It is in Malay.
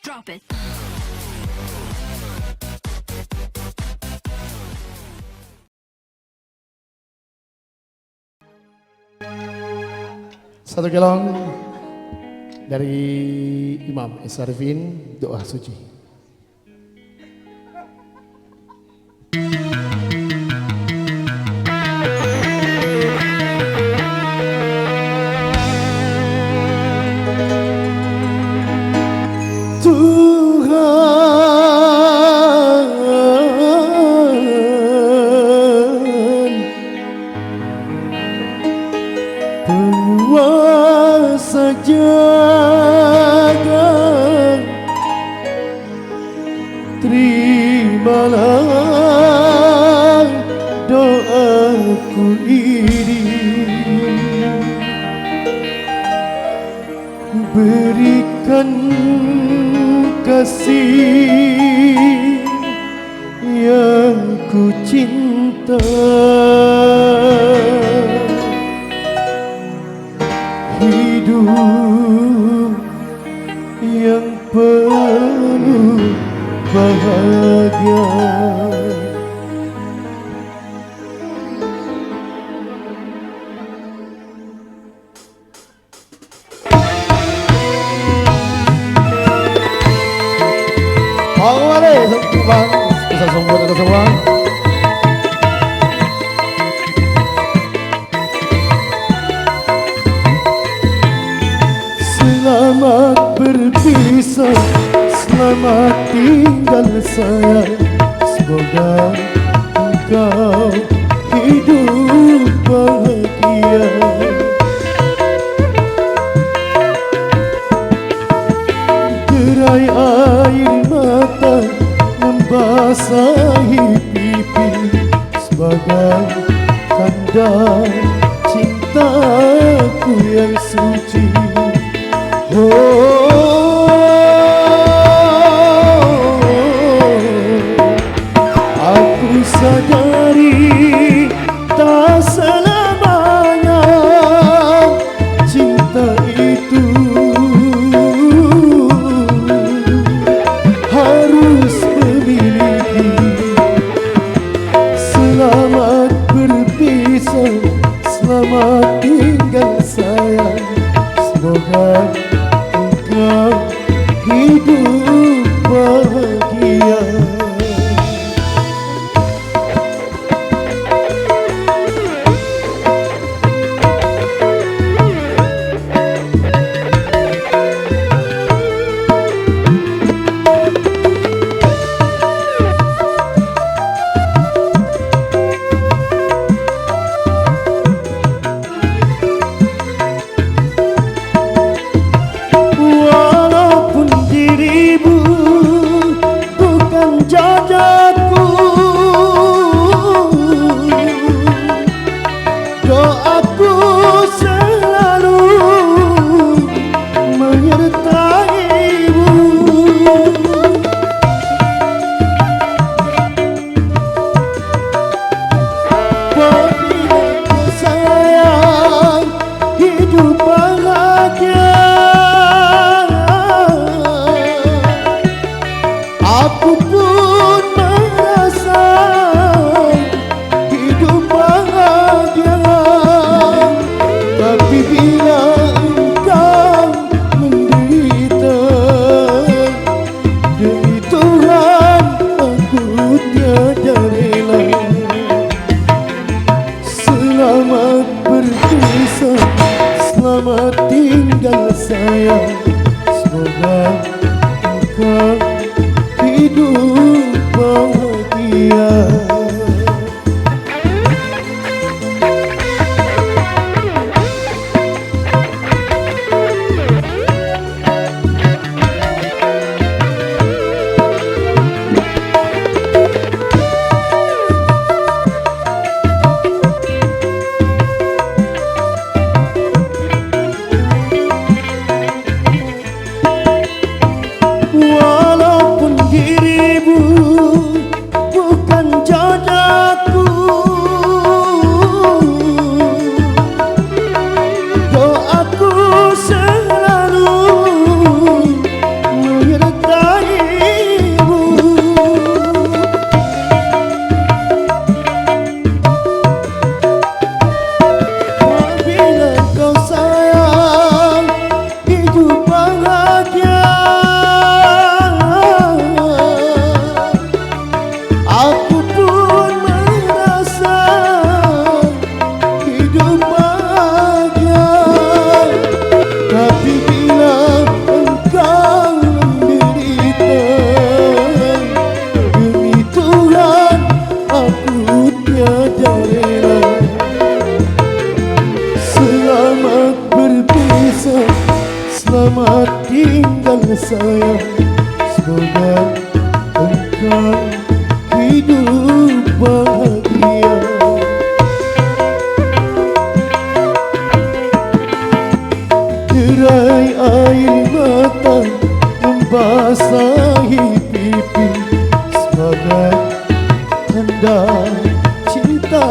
Drop it. Satu kelong dari Imam Esarifin, doa suci. Penguasa jagat, terimalah doaku ini. Berikan kasih yang ku cinta, hidup yang penuh bahagia. Awalnya bang, bisa sembuh atau semua. Selamat berpisah, selamat tinggal sayang. Semoga engkau hidup bahagia. Derai air mata membasahi pipi sebagai tanda cintaku yang suci. Aku sadari tak selamanya cinta itu harus memiliki. Selamat berpisah, selamat tinggal sayang. Semoga engkau hidup bahagia. Aku pun merasa hidup bahagia, tapi bila engkau menderita, demi Tuhan aku tiada rela. Selamat berpisah, selamat tinggal sayang. Semoga engkau hidup bahagia. Walaupun dirimu sayang, semoga engkau hidup bahagia. Derai air mata membasahi pipi, sebagai tanda cinta